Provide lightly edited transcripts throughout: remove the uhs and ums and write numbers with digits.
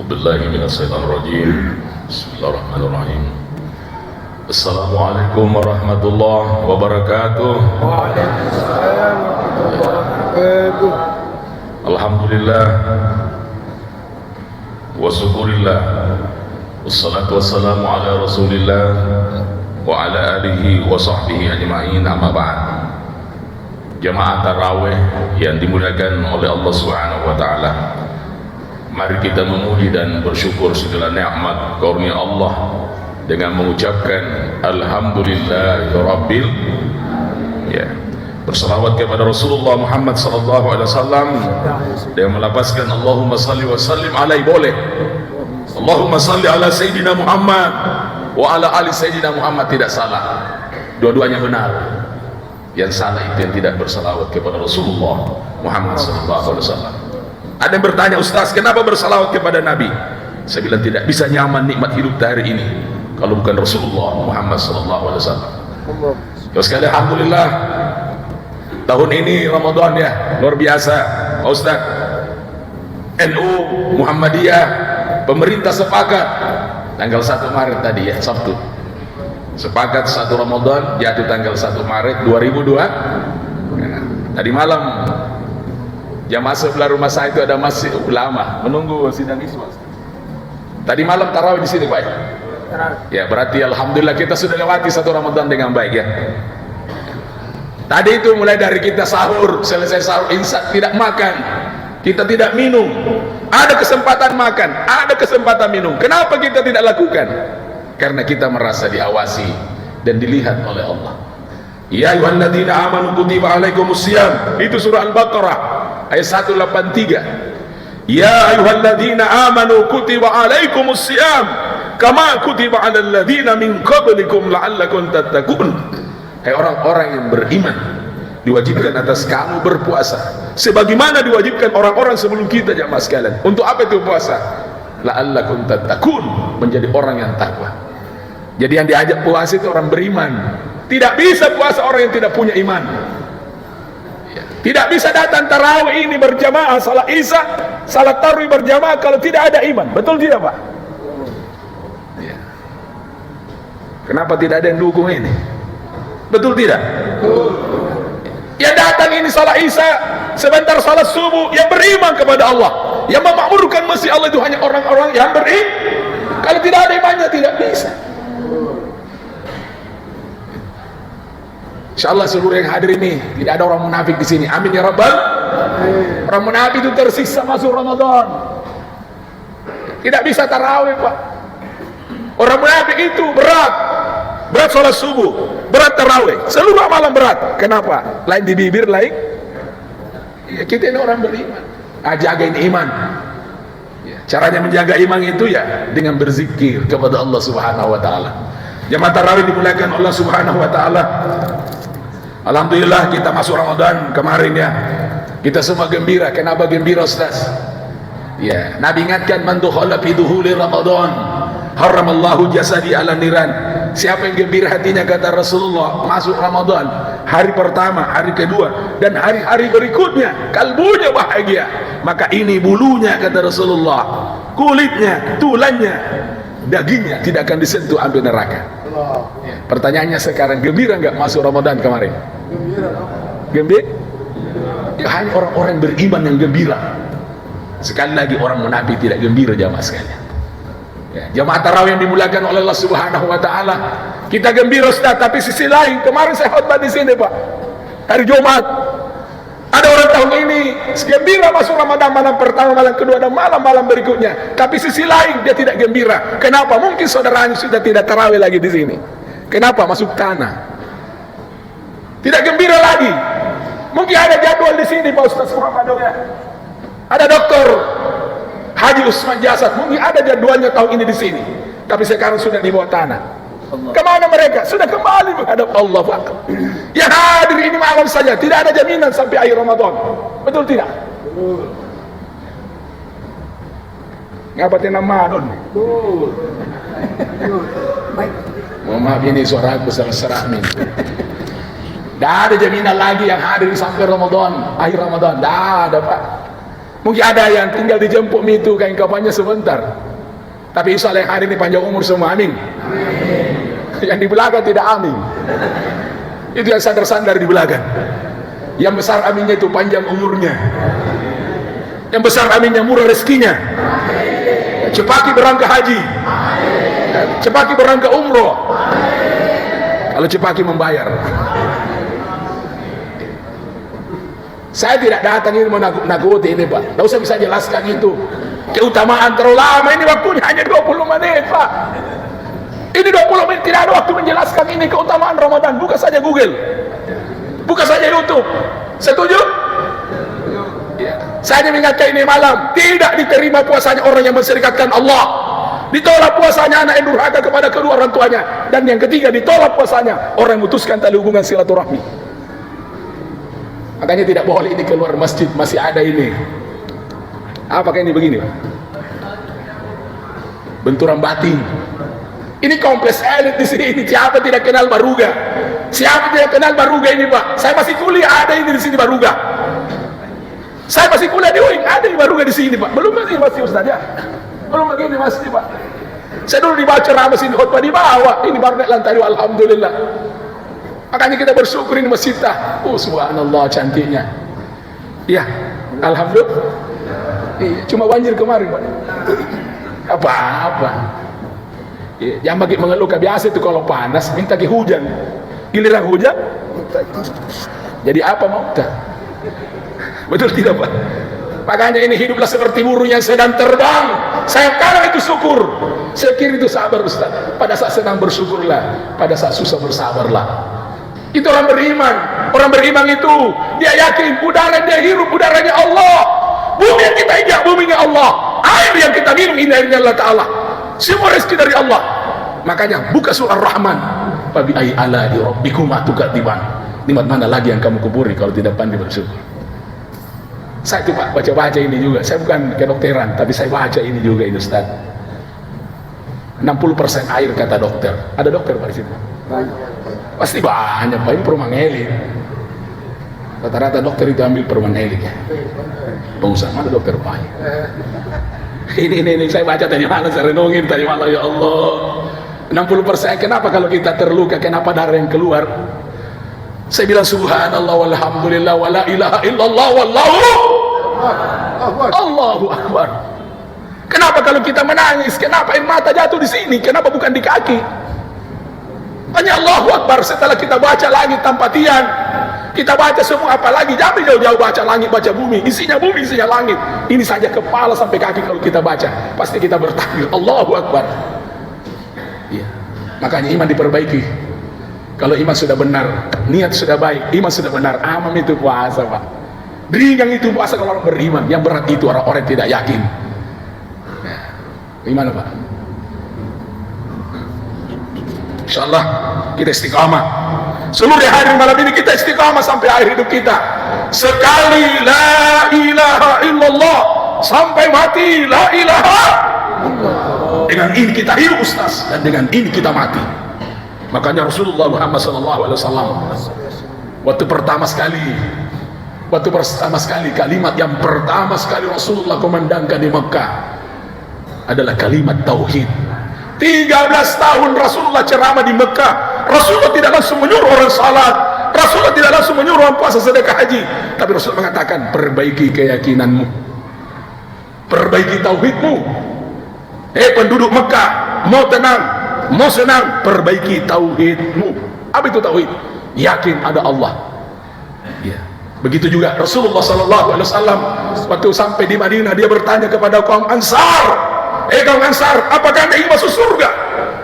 A'udzubillahi minasyaitonirrajim. Bismillahirrahmanirrahim. Assalamualaikum warahmatullahi wabarakatuh. Waalaikumsalam warahmatullahi wabarakatuh. Alhamdulillah wa syukurillah. Wassalatu wassalamu ala Rasulillah wa ala alihi wa sahbihi ajma'in, amma ba'd. Jamaah tarawih yang dimuliakan oleh Allah Subhanahu wa taala. Mari kita memuji dan bersyukur segala nikmat karunia Allah dengan mengucapkan alhamdulillahirabbil ya. Bersalawat kepada Rasulullah Muhammad sallallahu alaihi wasallam dan melapaskan Allahumma salli wa sallim alaihi, boleh. Allahumma salli ala sayyidina Muhammad wa ala ali sayyidina Muhammad, tidak salah. Dua-duanya benar. Yang salah itu yang tidak bersalawat kepada Rasulullah Muhammad sallallahu alaihi wasallam. Ada yang bertanya, Ustaz, kenapa bersalawat kepada Nabi? Saya bilang tidak bisa nyaman nikmat hidup hari ini kalau bukan Rasulullah Muhammad sallallahu alaihi wasallam. Ya sekali, alhamdulillah. Tahun ini Ramadan ya, luar biasa. Pak Ustaz, NU Muhammadiyah, pemerintah sepakat tanggal 1 Maret tadi ya, Sabtu. Sepakat 1 Ramadan jatuh tanggal 1 Maret 2002. Ya, tadi malam jamaah sebelah rumah saya itu ada masjid ulama menunggu sidang iswa. Tadi malam tarawih di sini, Pak. Ya, berarti alhamdulillah kita sudah lewati 1 Ramadan dengan baik ya. Tadi itu mulai dari kita sahur, selesai sahur insya tidak makan, kita tidak minum. Ada kesempatan makan, ada kesempatan minum. Kenapa kita tidak lakukan? Karena kita merasa diawasi dan dilihat oleh Allah. Ya ayyuhalladzina amanu kutiba alaikumusiyam, itu surah Al-Baqarah ayat 183. Ya ayyuhalladzina amanu kutiba alaikumusiyam kama kutiba alal ladzina min qablikum la'allakum tattaqun. Hai orang-orang yang beriman, diwajibkan atas kamu berpuasa sebagaimana diwajibkan orang-orang sebelum kita, jamaah sekalian. Untuk apa itu puasa? La'allakum tattaqun, menjadi orang yang takwa. Jadi yang diajak puasa itu orang beriman. Tidak bisa puasa orang yang tidak punya iman. Tidak bisa datang tarawih ini berjamaah, salat isya, salat tarawih berjamaah kalau tidak ada iman. Betul tidak, Pak? Ya. Kenapa tidak ada yang dukung ini? Betul tidak? Yang datang ini salat isya, sebentar salat subuh, yang beriman kepada Allah, yang memakmurkan masjid Allah itu hanya orang-orang yang beriman. Kalau tidak ada imannya tidak bisa. Insyaallah seluruh yang hadir ini tidak ada orang munafik di sini. Amin ya rabbal. Orang munafik itu tersiksa masuk Ramadan. Tidak bisa tarawih, Pak. Orang munafik itu berat salat subuh, berat tarawih, seluruh malam berat. Kenapa? Lain di bibir, lain ya, kita ini orang beriman. Jagain iman ya. Caranya menjaga iman itu ya dengan berzikir kepada Allah Subhanahu wa taala. Jamaah tarawih dimuliakan Allah Subhanahu wa taala. Alhamdulillah kita masuk Ramadan kemarin ya. Kita semua gembira. Kenapa gembira, Ustaz? Ya, Nabi ingatkan, man dukhala fi duhuli Ramadan haramallahu jasadi ala niran. Siapa yang gembira hatinya, kata Rasulullah, masuk Ramadan, hari pertama, hari kedua, dan hari-hari berikutnya, kalbunya bahagia. Maka ini bulunya, kata Rasulullah, kulitnya, tulangnya, dagingnya tidak akan disentuh api neraka. Ya, pertanyaannya sekarang, gembira nggak masuk Ramadan kemarin? Gembira? Ya, hanya orang-orang beriman yang gembira. Sekali lagi, orang munafik tidak gembira, jamaah sekalian. Ya, jamaah tarawih yang dimuliakan oleh Allah Subhanahu wa taala. Kita gembira, Ustaz, tapi sisi lain, kemarin saya khutbah di sini, Pak. Hari Jumat. Ada orang tahun ini gembira masuk Ramadan malam pertama, malam kedua, dan malam-malam berikutnya. Tapi sisi lain dia tidak gembira. Kenapa? Mungkin saudaranya sudah tidak tarawih lagi di sini. Kenapa? Masuk tanah. Tidak gembira lagi. Mungkin ada jadwal di sini, Pak Ustaz Muhammad ya. Ada dokter Haji Usman Jasad, mungkin ada jadwalnya tahun ini di sini, tapi sekarang sudah di bawah tanah. Kemana mereka? Sudah kembali menghadap Allah, Pak. Yang hadir ini malam saja, tidak ada jaminan sampai akhir Ramadan. Betul tidak? Betul. Ngapain Ramadan? Betul. Mohon maaf, ini suara aku serak nih. Tidak ada jaminan lagi yang hadir sampai Ramadan, akhir Ramadan. Tidak ada, Pak. Mungkin ada yang tinggal dijemput itu kain kafannya sebentar, tapi insya Allah yang hari ini panjang umur semua, amin. Yang di belakang tidak amin, itu yang sandar-sandar di belakang. Yang besar aminnya itu panjang umurnya, yang besar aminnya murah rezekinya. Cepaki berangkat haji, cepaki berangkat umroh, kalau cepaki membayar. Saya tidak datang ini menakut-nakuti ini Pak, tidak usah bisa jelaskan itu keutamaan terlalu lama. Ini waktunya hanya 20 menit Pak, ini 20 menit, tidak ada waktu menjelaskan ini keutamaan Ramadan. Buka saja Google, buka saja YouTube. Setuju? Ya. Saya mengingatkan ini malam, tidak diterima puasanya orang yang menserikatkan Allah, ditolak puasanya anak yang durhaka kepada kedua orang tuanya, dan yang ketiga ditolak puasanya orang yang memutuskan tali hubungan silaturahmi. Makanya tidak boleh ini keluar masjid masih ada ini. Apakah ini begini Pak? Benturan batin. Ini kompleks elit di sini. Siapa tidak kenal Baruga? Siapa tidak kenal Baruga ini Pak? Saya masih kuliah ada ini di sini Baruga. Saya masih kuliah di UIN, ada di Baruga di sini Pak. Belum begini masih Ustaz ya? Belum begini masih Pak. Saya dulu dibawa ceramah sini, khutbah di bawah. Ini baru naik lantai 2, alhamdulillah. Makanya kita bersyukur ini masjid. Oh subhanallah cantiknya. Ya, alhamdulillah. Cuma banjir kemarin Pak. Apa-apa. Yang bagi mengeluh biasa itu kalau panas minta ke hujan. Giliran hujan jadi apa mau tak? Betul tidak Pak? Makanya ini hiduplah seperti burung yang sedang terbang. Saya kadang itu syukur, saya kira itu sabar Ustaz. Pada saat senang bersyukurlah, pada saat susah bersabarlah. Itu orang beriman. Orang beriman itu dia yakin udara yang dia hirup udaranya Allah, bumi yang kita injak buminya Allah, air yang kita minum ini airnya Allah Ta'ala, semua rezeki dari Allah. Makanya buka surah Ar-Rahman, fabi ayyi ala'i rabbikuma tukadziban. Nikmat mana lagi yang kamu kuburi kalau tidak pandai bersyukur. Saya itu Pak baca-baca ini juga. Saya bukan kedokteran, tapi saya baca ini juga ini Ustaz. 60% air kata dokter. Ada dokter Pak di sini? Pasti banyak Pak, ini perumahan elit. Rata-rata dokter itu ambil perumahan elit ya. Pengusaha mana dokter Pak? Ini saya baca tadi malam, saya renungin tadi malam, ya Allah. 60%, kenapa kalau kita terluka, kenapa darah yang keluar? Saya bilang subhanallah walhamdulillah wala ilaha illallah wallahu Allahu akbar. Kenapa kalau kita menangis, kenapa air mata jatuh di sini, kenapa bukan di kaki? Hanya Allahu akbar. Setelah kita baca langit tanpa tiang, kita baca semua, apalagi jangan jauh-jauh baca langit, baca bumi, isinya langit. Ini saja kepala sampai kaki kalau kita baca, pasti kita bertakbir Allahu akbar. Ya. Makanya iman diperbaiki. Kalau iman sudah benar, niat sudah baik, iman sudah benar, aman itu puasa Pak. Ringan itu puasa kalau orang beriman. Yang berat itu orang-orang tidak yakin. Nah, gimana Pak? InsyaAllah kita istiqamah. Seluruh hari malam ini kita istiqamah sampai akhir hidup kita. Sekali la ilaha illallah sampai mati la ilaha. Dengan ini kita hidup Ustaz, dan dengan ini kita mati. Makanya Rasulullah Muhammad SAW waktu pertama sekali kalimat yang pertama sekali Rasulullah kumandangkan di Mekah adalah kalimat tauhid. 13 tahun Rasulullah ceramah di Mekah. Rasulullah tidak langsung menyuruh orang salat, Rasulullah tidak langsung menyuruh orang puasa, sedekah, haji, tapi Rasulullah mengatakan perbaiki keyakinanmu, perbaiki tauhidmu. Penduduk Mekah, mau tenang, mau senang, perbaiki tauhidmu. Apa itu tauhid? Yakin ada Allah. Ya. Begitu juga Rasulullah SAW waktu sampai di Madinah, dia bertanya kepada kaum Ansar, kaum Ansar, apakah anda ingin masuk surga?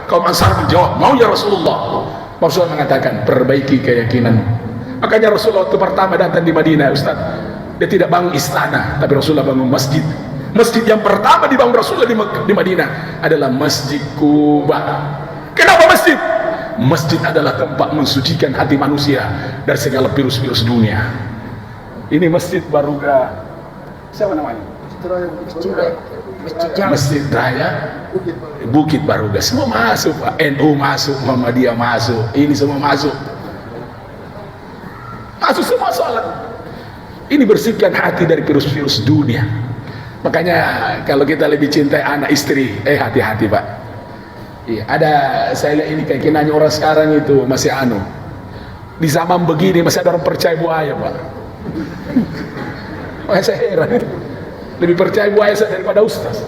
Kaum Ansar menjawab, mau ya Rasulullah. Rasulullah mengatakan perbaiki keyakinanmu. Makanya Rasulullah waktu pertama datang di Madinah Ustaz, dia tidak bangun istana, tapi Rasulullah bangun masjid. Masjid yang pertama dibangun Rasulullah di Madinah adalah Masjid Quba. Kenapa masjid? Masjid adalah tempat mensucikan hati manusia dari segala virus-virus dunia. Ini Masjid Baruga. Siapa namanya? Masjid Raya Bukit Baruga. Semua masuk Pak. NU masuk, Muhammadiyah masuk, ini semua masuk. Masuk semua salat. Ini bersihkan hati dari virus-virus dunia. Makanya kalau kita lebih cintai anak istri, hati-hati Pak. Iya, ada saya lihat ini keyakinannya orang sekarang itu masih di zaman begini masih ada orang percaya buaya Pak. Makanya saya heran, lebih percaya buaya daripada ustaz.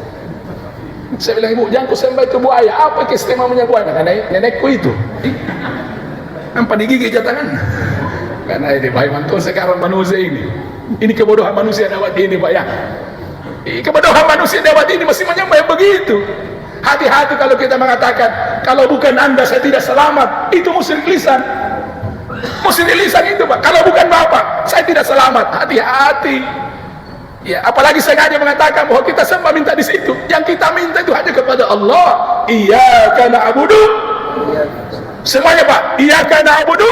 Saya bilang, ibu jangan kau sembah itu buaya. Apa keistimewanya buaya? Karena nenekku itu nampak digigit tangan. Karena ini Pak Imanto sekarang manusia ini kebodohan manusia dapat ini Pak ya. Kebodohan manusia dapat ini masih menyembah yang begitu. Hati-hati kalau kita mengatakan kalau bukan anda saya tidak selamat, itu musyrik lisan. Musyrik lisan itu Pak. Kalau bukan bapak saya tidak selamat. Hati-hati. Ya, apalagi saya hanya mengatakan bahwa kita sembah minta di situ. Yang kita minta itu hanya kepada Allah. Iyyaka na'budu. Semuanya Pak. Iyyaka na'budu.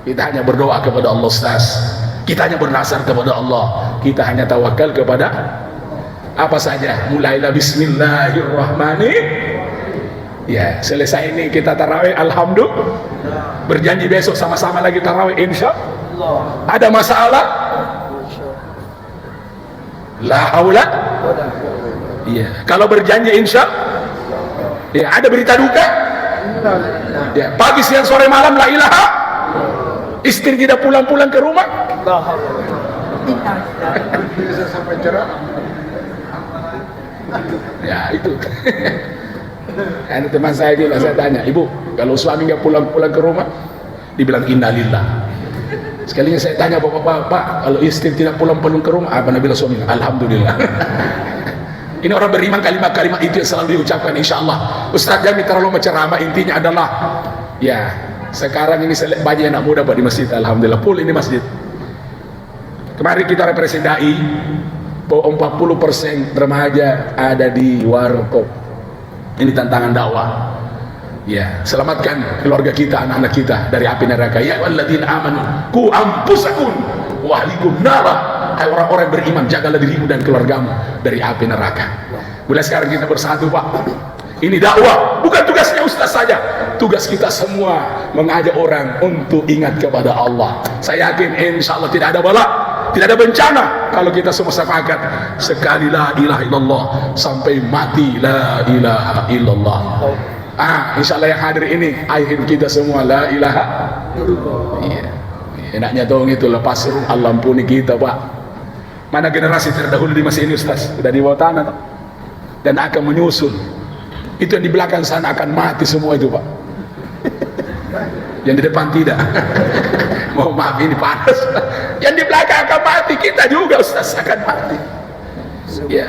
Kita hanya berdoa kepada Allah Ustaz. Kita hanya bernasar kepada Allah. Kita hanya tawakal kepada apa saja. Mulailah bismillahirrahmanirrahim. Ya, selesai ini kita tarawih, alhamdulillah. Berjanji besok sama-sama lagi tarawih, insya Allah. Ada masalah? La haula. Iya. Kalau berjanji insya ya, ada berita duka? Ya, pagi siang sore malam la ilaha. Istri tidak pulang-pulang ke rumah? Bisa sampai cerah. Ya, itu. Ada teman saya juga, saya tanya, ibu kalau suami nggak pulang-pulang ke rumah, dibilang innalillah. Sekalinya saya tanya bapak-bapak, kalau istri tidak pulang-pulang ke rumah, apa nabi suami? Alhamdulillah. Ini orang beriman, kalimat-kalimat itu yang selalu diucapkan insya Allah. Ustaz jangan terlalu menceramah, intinya adalah ya sekarang ini saya lihat banyak anak muda Pak di masjid, alhamdulillah full ini masjid. Kemarin kita representasi bahwa 40% remaja ada di warkop. Ini tantangan dakwah. Ya, selamatkan keluarga kita, anak-anak kita dari api neraka. Ya walladzina amanu qu anfusakum wa ahlikum nara. Hai orang-orang beriman, jagalah dirimu dan keluargamu dari api neraka. Mulai sekarang kita bersatu Pak. Ini dakwah, bukan tugasnya ustaz saja. Tugas kita semua mengajak orang untuk ingat kepada Allah. Saya yakin insya Allah tidak ada bala, tidak ada bencana kalau kita semua sepakat sekali la ilaha illallah sampai mati la ilaha illallah. Insya Allah yang hadir ini akhir kita semua la ilaha. Iya. Enaknya dong itu lepas ruh Allah ampuni kita Pak. Mana generasi terdahulu di masa ini Ustaz? Sudah di bawah tanah toh? Dan akan menyusul. Itu yang di belakang sana akan mati semua itu Pak. Yang di depan tidak. Mohon maaf ini panas. Yang di belakang akan mati, kita juga Ustaz akan mati. Ya.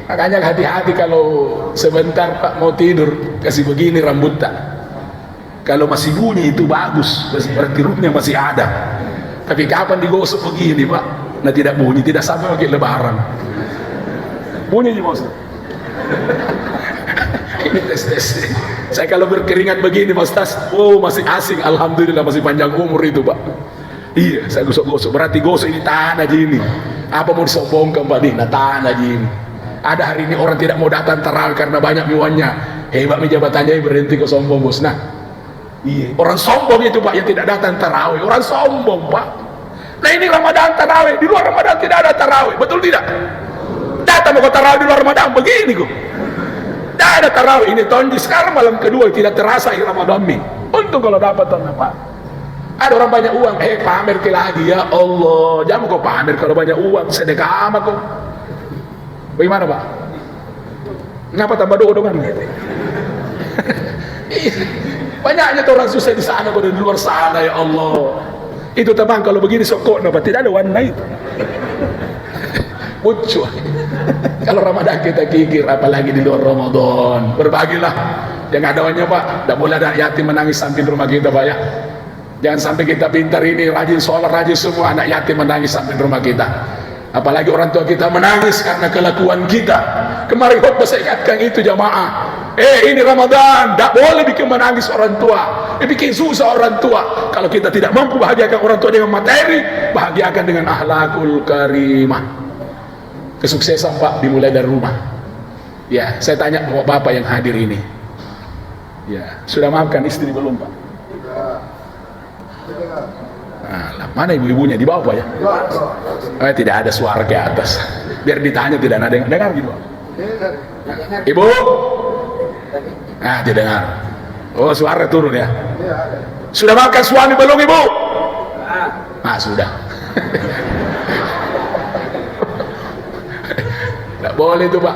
Makanya hati-hati kalau sebentar Pak mau tidur kasih begini rambutnya. Kalau masih bunyi itu bagus, berarti ruhnya masih ada. Tapi kapan digosok begini Pak? Nah tidak bunyi, tidak sampai pakai lebaran. Bunyi nih Ustaz. Ini tes. Saya kalau berkeringat begini Pak Ustaz, masih asing, alhamdulillah masih panjang umur itu Pak. Iya, saya gosok-gosok, berarti gosok ini tanah ini. Apa mau disombongkan Pak nih? Nah tanah ini. Ada hari ini orang tidak mau datang tarawih karena banyak miwannya. Hebat nih jabatannya, berhenti kok sombong bos. Nah, iya, orang sombong itu Pak yang tidak datang tarawih. Orang sombong Pak. Nah ini Ramadan tarawih, di luar Ramadan tidak ada tarawih, betul tidak? Datang mau tarawih di luar Ramadan begini kok. Tidak ada tarawih ini tonji sekarang malam kedua tidak terasa di Ramadan ini. Untung kalau dapat Pak. Ada orang banyak uang, pamer ke lagi ya Allah. Jangan kau pamer kalau banyak uang, sedekah amat kok. Bagaimana Pak? Kenapa tambah doa-doaan? Banyaknya tuh orang susah di sana kok di luar sana ya Allah. Itu teman kalau begini sokok Pak, tidak ada warna itu. Muncul. Kalau Ramadan kita kikir, apalagi di luar Ramadan. Berbagilah. Yang ada awalnya Pak, tidak boleh ada yatim menangis samping rumah kita Pak ya. Jangan sampai kita pintar ini, rajin sholat, rajin semua, anak yatim menangis samping rumah kita. Apalagi orang tua kita menangis karena kelakuan kita. Kemarin khotbah saya ingatkan itu jamaah. Ini Ramadan, tidak boleh bikin menangis orang tua, bikin susah orang tua. Kalau kita tidak mampu bahagiakan orang tua dengan materi, bahagiakan dengan akhlakul karimah. Kesuksesan Pak dimulai dari rumah. Ya, saya tanya bapak yang hadir ini. Ya, sudah maafkan istri belum Pak? Alhamdulillah. Mana ibu-ibunya? Di bawah Pak ya? Tidak ada suara ke atas. Biar ditanya tidak ada yang dengar gitu. Ibu? Nah, tidak dengar. Oh, suara turun ya? Sudah makan suami belum ibu? Ah, sudah. Tidak boleh itu Pak.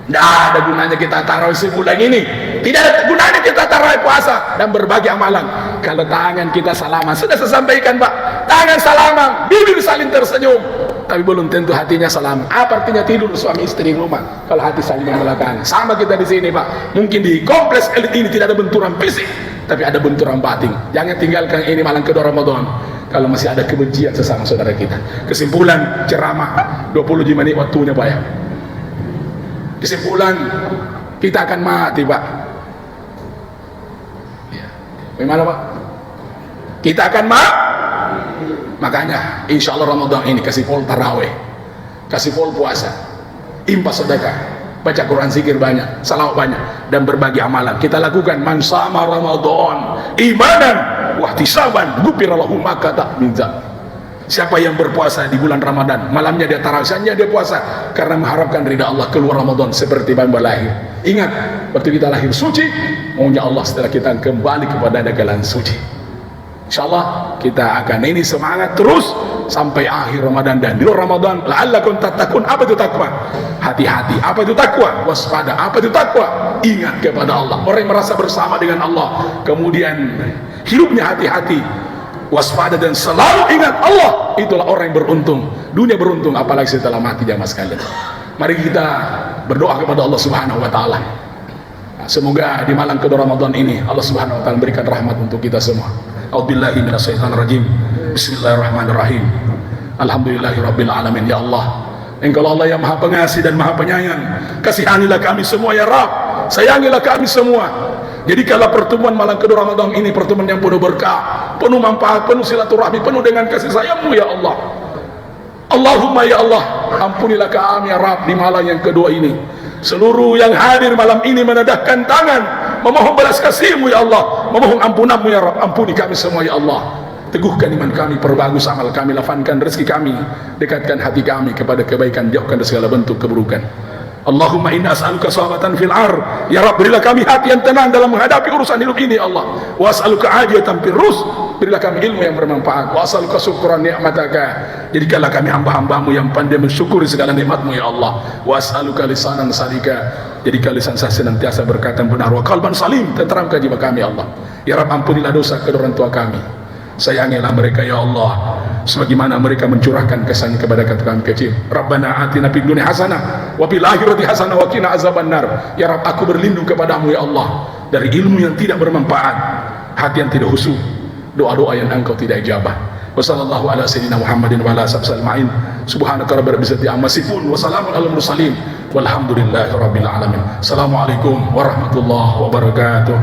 Tidak ada gunanya kita tarawih sebulan ini. Tidak ada gunanya kita tarawih puasa dan berbagi amalan kalau tangan kita salaman. Sudah saya sampaikan Pak, tangan salaman, bibir saling tersenyum, tapi belum tentu hatinya salaman. Apa artinya tidur suami istri di rumah kalau hati saling membelakangi? Sama kita di sini Pak. Mungkin di kompleks elit ini tidak ada benturan fisik, tapi ada benturan batin. Jangan tinggalkan ini malam kedua Ramadan kalau masih ada kebencian sesama saudara kita. Kesimpulan ceramah 25 menit waktunya Pak ya. Kesimpulan, kita akan mati Pak. Ya. Bagaimana Pak? Kita akan mati. Makanya insya Allah Ramadan ini kasih pol taraweh, kasih pol puasa, impas sedekah, baca Quran, zikir banyak, salawat banyak, dan berbagi amalan. Kita lakukan man sama Ramadan imanan wahtisaban ghufira lahu ma qad min dzanb. Siapa yang berpuasa di bulan Ramadan, malamnya dia tarawih, siangnya dia puasa karena mengharapkan ridha Allah, keluar Ramadan seperti bayi lahir. Ingat, waktu kita lahir suci, maunya Allah setelah kita kembali kepada dagangan suci. Insyaallah kita akan ini semangat terus sampai akhir Ramadan. Dan di luar Ramadan, la'allakum tattaqun. Apa itu takwa? Hati-hati. Apa itu takwa? Waspada. Apa itu takwa? Ingat kepada Allah. Orang yang merasa bersama dengan Allah, kemudian hidupnya hati-hati, waspada dan selalu ingat Allah, itulah orang yang beruntung. Dunia beruntung, apalagi setelah mati jamaah sekalian. Mari kita berdoa kepada Allah Subhanahu wa taala. Semoga di malam kedua Ramadan ini Allah Subhanahu wa taala berikan rahmat untuk kita semua. A'udzubillahi minasyaitonirrajim. Bismillahirrahmanirrahim. Alhamdulillahirabbil alamin. Ya Allah, Engkau Allah yang Maha Pengasih dan Maha Penyayang. Kasihanilah kami semua ya Rabb. Sayangilah kami semua. Jadi kalau pertemuan malam kedua Ramadan ini pertemuan yang penuh berkah, penuh manfaat, penuh silaturahmi, penuh dengan kasih sayang-Mu ya Allah. Allahumma ya Allah, ampunilah kami ya Rabb di malam yang kedua ini. Seluruh yang hadir malam ini menadahkan tangan, memohon belas kasih-Mu ya Allah, memohon ampunan-Mu ya Rabb. Ampuni kami semua ya Allah. Teguhkan iman kami, perbagus amal kami, lapangkan rezeki kami, dekatkan hati kami kepada kebaikan, jauhkan dari segala bentuk keburukan. Allahumma inna as'aluka sahabatan fil ar. Ya Rabb, berilah kami hati yang tenang dalam menghadapi urusan hidup ini ya Allah. Wa as'aluka ajiyatan fir rus. Berilah kami ilmu yang bermanfaat. Wa as'aluka syukran ni'mataka. Jadikanlah kami hamba-hamba-Mu yang pandai mensyukuri segala nikmat-Mu ya Allah. Wa as'aluka lisanan sadika. Jadikan lisan saya senantiasa berkata benar. Wa qalban salim, tenteramkan jiwa kami ya Allah. Ya Rabb, ampunilah dosa kedua orang tua kami. Sayangilah mereka ya Allah, sebagaimana mereka mencurahkan kasih kepada kami kecil. Rabbana atina fid dunya hasanah wa fil akhirati hasanah wa qina azabannar. Ya Rabb, aku berlindung kepadamu ya Allah dari ilmu yang tidak bermanfaat, hati yang tidak khusyuk, doa-doa yang Engkau tidak ijabah. Wassallallahu ala sayyidina Muhammadin wa ala sahbihi ajma'in. Subhanaka rabbil izzati amma yasifun wa salamun alal mursalin walhamdulillahi rabbil alamin. Assalamualaikum warahmatullahi wabarakatuh.